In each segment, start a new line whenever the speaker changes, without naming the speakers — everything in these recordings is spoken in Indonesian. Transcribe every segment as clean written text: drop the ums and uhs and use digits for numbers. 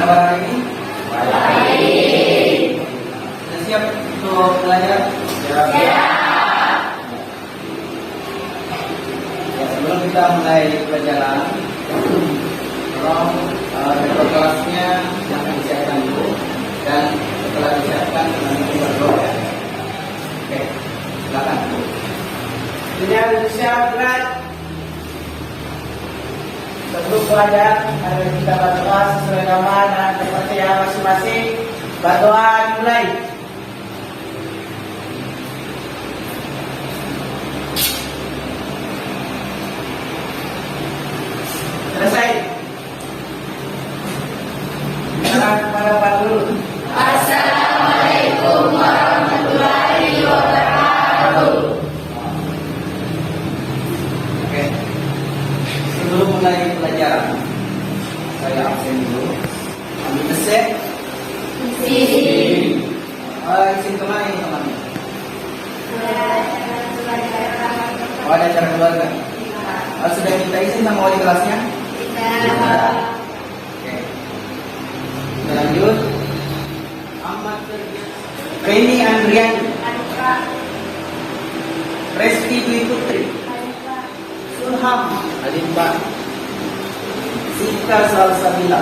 kabar hari ini? Baik. Sudah siap untuk belajar? Siap. Ya, sebelum kita mulai pelajaran, tolong rekor kelasnya jangan disiapkan dulu, dan setelah disiapkan nanti berdoa ya. Oke, silakan.
Dunia Indonesia berat. Sebelum belajar, mari kita berdoa sesuai nama dan kepercayaan masing-masing. Berdoa dimulai. Selesai. Salam kepada Pak Guru.
Assalamualaikum warahmatullahi wabarakatuh.
Oke, sebelum mulai pelajaran, saya absen dulu. Ambil resep. Izin kemana ini teman-teman? Oh, ada acara keluarga. Sudah minta izin sama wali kelasnya? Oke. Kita lanjut. Ahmad Reni Andriani, Resti Dwi Putri, Sulham Alimba, Sika Salsabila.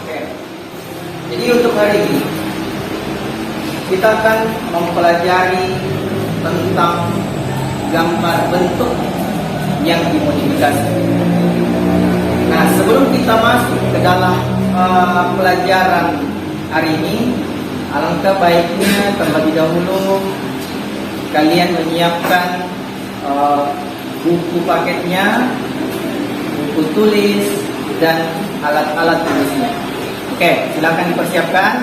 Oke. Jadi untuk hari ini kita akan mempelajari tentang gambar bentuk yang dimodifikasi. Nah, sebelum kita masuk ke dalam pelajaran hari ini, alangkah baiknya terlebih dahulu kalian menyiapkan buku paketnya, buku tulis, dan alat-alat tulisnya. Oke, silakan dipersiapkan.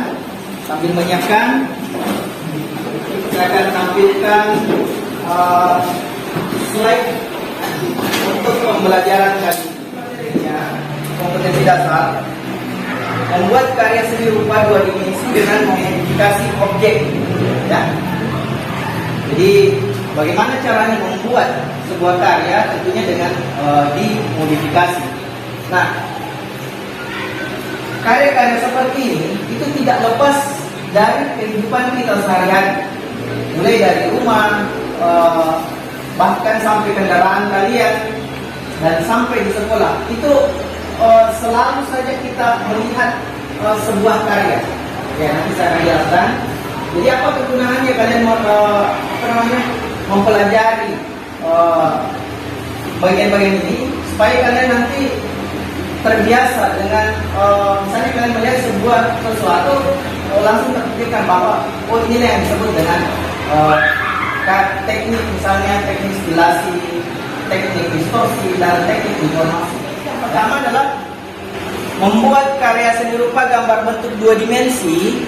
Sambil menyiapkan, saya akan tampilkan slide untuk pembelajaran kali ini. Ya, kompetensi dasar membuat karya seni rupa dua dimensi dengan memodifikasi objek. Ya. Jadi bagaimana caranya membuat sebuah karya? Tentunya dengan dimodifikasi. Nah, karya-karya seperti ini itu tidak lepas dari kehidupan kita sehari-hari, mulai dari rumah, bahkan sampai kendaraan kalian, dan sampai di sekolah. Itu selalu saja kita melihat sebuah karya. Ya, nanti saya akan jelaskan. Jadi apa kegunaannya kalian mempelajari bagian-bagian ini, supaya kalian nanti terbiasa dengan misalnya kalian melihat sebuah sesuatu, langsung terpikirkan bahwa oh, inilah yang disebut dengan teknik, misalnya teknik stilasi, teknik distorsi, dan teknik informasi. Yang pertama adalah membuat karya seni rupa gambar bentuk dua dimensi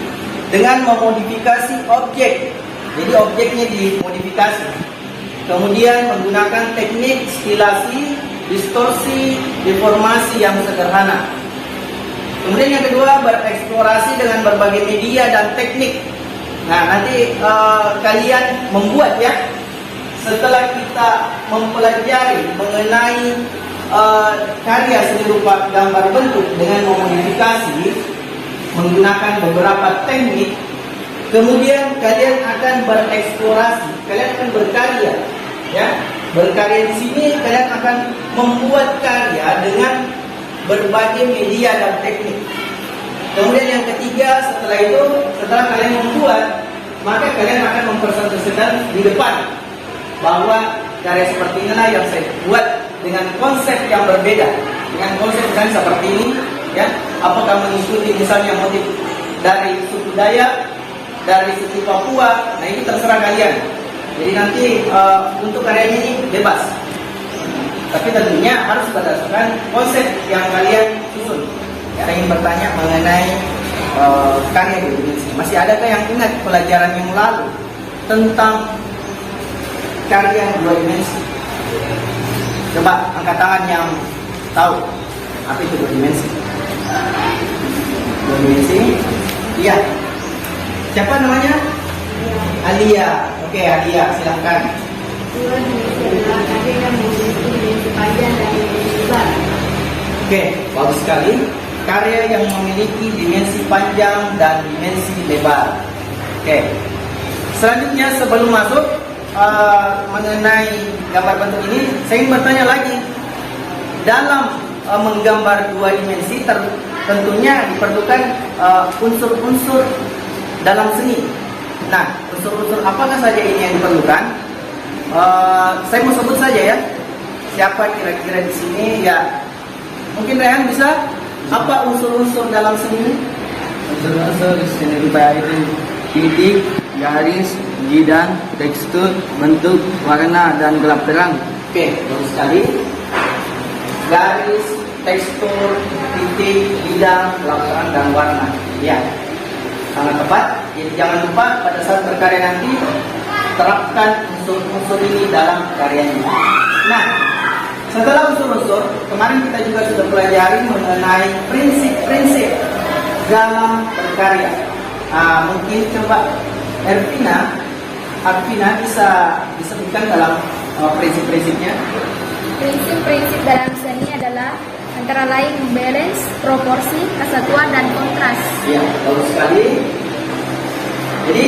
dengan memodifikasi objek. Jadi objeknya dimodifikasi. Kemudian menggunakan teknik stilasi, distorsi, deformasi yang sederhana. Kemudian yang kedua, bereksplorasi dengan berbagai media dan teknik. Nah, nanti kalian membuat ya. Setelah kita mempelajari mengenai karya seni rupa gambar bentuk dengan memodifikasi menggunakan beberapa teknik, kemudian kalian akan bereksplorasi, kalian akan berkarya, ya. Berkarya di sini kalian akan membuat karya dengan berbagai media dan teknik. Kemudian yang ketiga, setelah kalian membuat, maka kalian akan mempresentasikan di depan bahwa karya seperti inilah yang saya buat dengan konsep yang berbeda, dengan konsep yang seperti ini, ya. Apakah mengikuti misalnya motif dari suku Dayak, dari suku Papua, nah ini terserah kalian. Jadi nanti untuk karya ini bebas, tapi tentunya harus berdasarkan konsep yang kalian susun. Ya, saya ingin bertanya mengenai karya dua dimensi. Masih adakah yang ingat pelajaran yang lalu tentang karya dua dimensi? Coba angkat tangan yang tahu apa itu dua dimensi. Dua dimensi? Iya. Siapa namanya? Alia. Oke, Alia, silahkan.
Dua dimensi adalah karya yang memiliki dimensi panjang dan dimensi lebar.
Oke, bagus sekali. Karya yang memiliki dimensi panjang dan dimensi lebar. Oke. Selanjutnya sebelum masuk mengenai gambar bentuk ini, saya ingin bertanya lagi. Dalam menggambar dua dimensi tentunya diperlukan unsur-unsur dalam seni. Nah, unsur-unsur apakah saja ini yang diperlukan? Saya mau sebut saja ya. Siapa kira-kira di sini ya? Mungkin Rehan bisa. Apa unsur-unsur dalam seni ini?
Unsur-unsur seni rupa itu titik, garis, bidang, tekstur, bentuk, warna, dan gelap terang.
Oke, bagus sekali. Garis, tekstur, titik, bidang, gelap terang, dan warna. Ya, sangat tepat. Jadi jangan lupa pada saat berkarya nanti terapkan unsur-unsur ini dalam karyanya. Nah, setelah unsur-unsur, kemarin kita juga sudah pelajari mengenai prinsip-prinsip dalam berkarya. Mungkin coba Arvina bisa disebutkan dalam prinsip-prinsipnya.
Prinsip-prinsip dalam seni adalah antara lain balance, proporsi, kesatuan, dan kontras.
Ya, bagus sekali. Jadi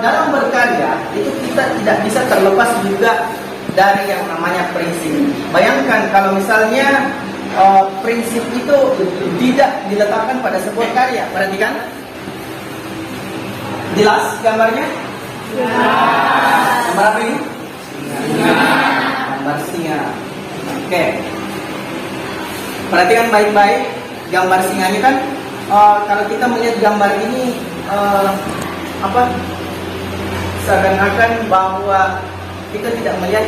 dalam berkarya itu kita tidak bisa terlepas juga dari yang namanya prinsip. Bayangkan kalau misalnya prinsip itu tidak diletakkan pada sebuah karya. Perhatikan. Jelas gambarnya? Gambar apa ini? Gambar singa. Oke. Perhatikan baik-baik gambar singanya kan. Kalau kita melihat gambar ini seakan-akan bahwa kita tidak melihat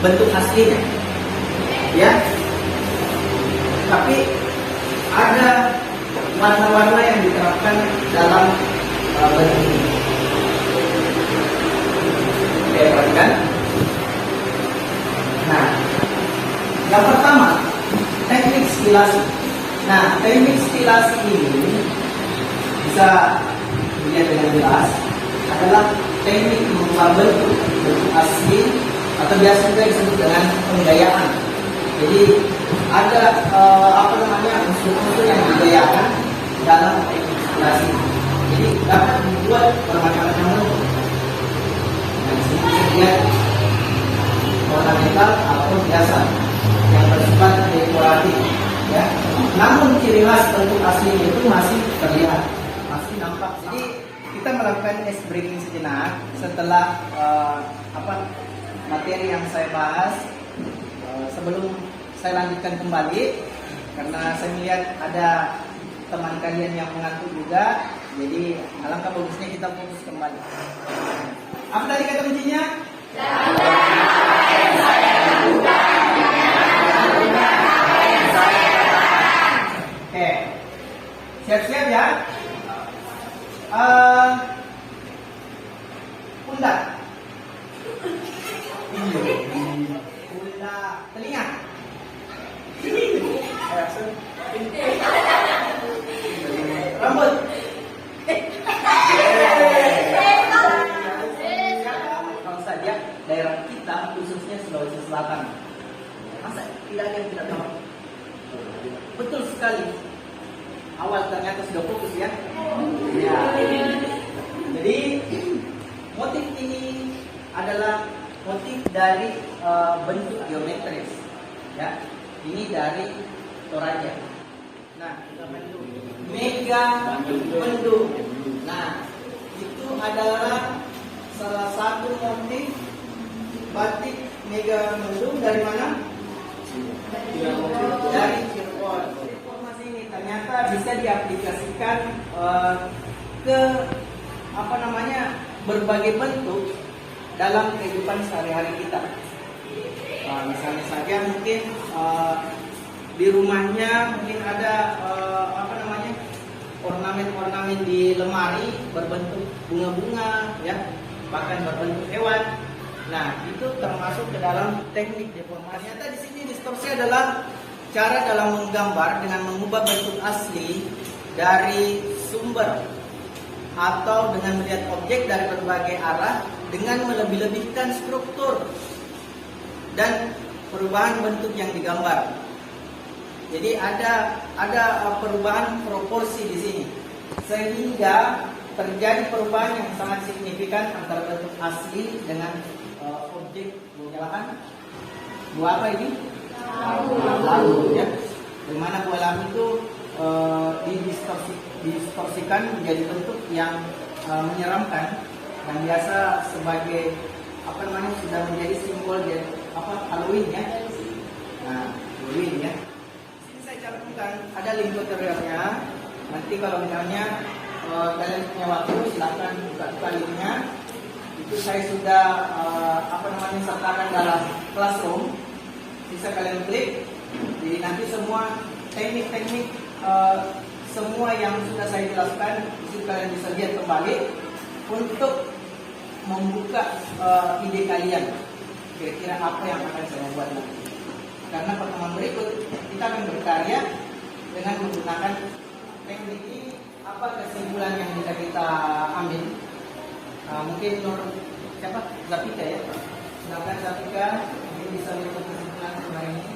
bentuk aslinya, ya. Tapi ada warna-warna yang diterapkan dalam bentuk ini. Oke, perhatikan. Nah, yang pertama teknik stilasi. Nah, teknik stilasi ini bisa dilihat dengan jelas adalah teknik mengubah bentuk asli atau biasa juga disebut dengan penggayaan. Jadi ada unsur-unsur yang digayakan dalam teknik stilasi. Jadi dapat dibuat bermacam-macam bentuk. Nah, di sini bisa dilihat ornamental atau biasa yang bersifat dekoratif, ya. Namun ciri khas bentuk aslinya itu masih terlihat, masih nampak. Jadi kita melakukan ice breaking sejenak setelah materi yang saya bahas. Sebelum saya lanjutkan kembali, karena saya melihat ada teman kalian yang mengantuk juga, jadi alangkah bagusnya kita fokus kembali. Apa tadi kata kuncinya? Oke, siap-siap ya. Pundak, pundak telinga, rambut, kalau saja daerah kita khususnya Sulawesi Selatan, masa tidak ada yang tidak tahu? Betul sekali. Awal ternyata sudah fokus ya. Ya. Jadi motif ini adalah motif dari bentuk geometris. Ya. Ini dari Toraja. Nah, mega mendung. Nah, itu adalah salah satu motif batik mega mendung dari mana? Dari Cirebon. Informasi ini ternyata bisa diaplikasikan ke berbagai bentuk dalam kehidupan sehari-hari kita. Misalnya saja mungkin di rumahnya mungkin ada ornamen-ornamen di lemari berbentuk bunga-bunga, ya, bahkan berbentuk hewan. Nah, itu termasuk ke dalam teknik deformasi. Ternyata di sini distorsi adalah cara dalam menggambar dengan mengubah bentuk asli dari sumber atau dengan melihat objek dari berbagai arah dengan melebih-lebihkan struktur dan perubahan bentuk yang digambar. Jadi ada perubahan proporsi di sini, sehingga terjadi perubahan yang sangat signifikan antara bentuk asli dengan objek buah apa ini? Lalu, ya. Di mana buah lalu itu didistorsikan menjadi bentuk yang menyeramkan dan biasa sebagai sudah menjadi simbol Halloween, ya. Nah, Halloween, ya. Sini saya cantumkan ada link tutorialnya. Nanti kalau misalnya kalian punya waktu silahkan buka linknya. Itu saya sudah sertakan dalam Classroom. Bisa kalian klik. Jadi nanti semua teknik-teknik semua yang sudah saya jelaskan itu kalian bisa lihat kembali untuk membuka ide kalian. Kira-kira apa yang akan saya buat nanti. Karena pertemuan berikut kita akan berkarya dengan menggunakan teknik ini. Apa kesimpulan yang bisa kita ambil? Mungkin menurut siapa? Zapika, ya. Silakan Zapika, mungkin bisa memberikan kesimpulan kemarin ini.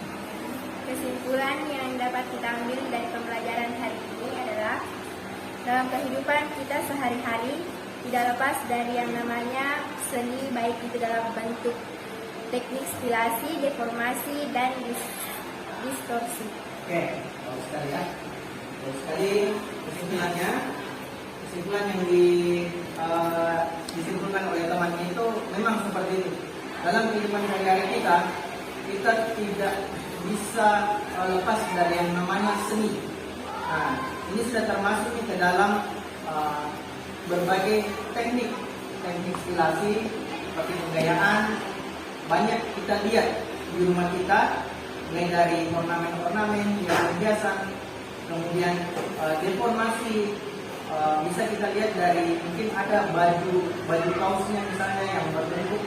Kesimpulan yang dapat kita ambil dari pembelajaran hari ini adalah dalam kehidupan kita sehari-hari tidak lepas dari yang namanya seni, baik itu dalam bentuk teknik stilasi, deformasi, dan distorsi.
Oke, bagus sekali, ya. Bagus sekali kesimpulan yang disimpulkan oleh temannya itu memang seperti itu. Dalam kehidupan sehari-hari kita tidak bisa lepas dari yang namanya seni. Nah, ini sudah termasuk ke dalam berbagai teknik stilasi seperti penggayaan. Banyak kita lihat di rumah kita, mulai dari ornamen-ornamen, hiasan-hiasan, kemudian deformasi. Bisa kita lihat dari mungkin ada baju kaosnya misalnya yang berbentuk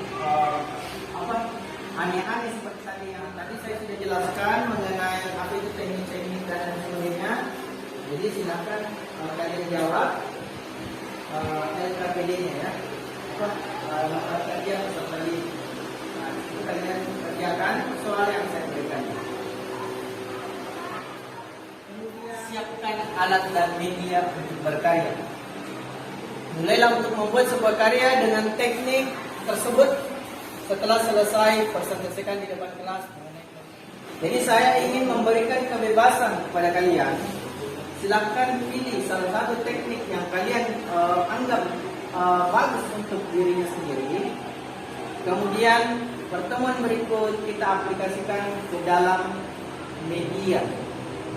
aneh-aneh seperti tadi yang tadi saya sudah jelaskan mengenai apa itu teknik-teknik dan sebagainya. Jadi silakan kalian jawab LKPD-nya, ya. Laporan kerja peserta didik. Nah, itu kalian kerjakan soal yang saya berikan. Siapkan alat dan media untuk berkarya. Mulailah untuk membuat sebuah karya dengan teknik tersebut setelah selesai presentasikan di depan kelas. Jadi saya ingin memberikan kebebasan kepada kalian. Silakan pilih salah satu teknik yang kalian anggap bagus untuk dirinya sendiri. Kemudian pertemuan berikut kita aplikasikan ke dalam media.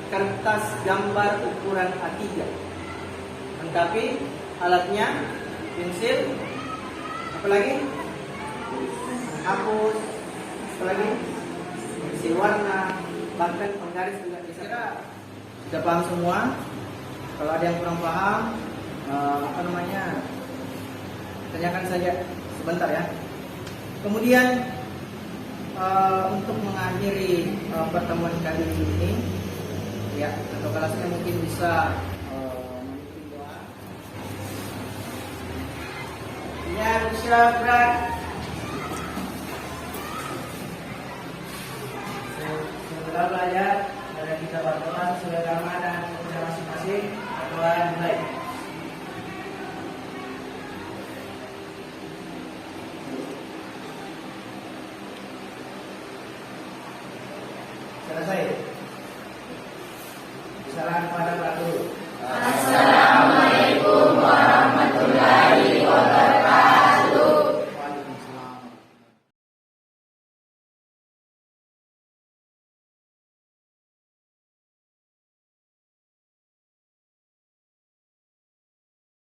Kertas gambar ukuran A3. Lengkapi alatnya, pensil, apalagi hapus, apalagi pensil warna, bahkan penggaris juga bisa. Sudah paham semua? Kalau ada yang kurang paham, tanyakan saja sebentar, ya. Kemudian untuk mengakhiri pertemuan kali ini, ya, atau kelasnya mungkin bisa memimpin doa. Ya, bersyarat. Setelah belajar dari kita berdoa sesuai agama dan kepada masing-masing, Tuhan mulai.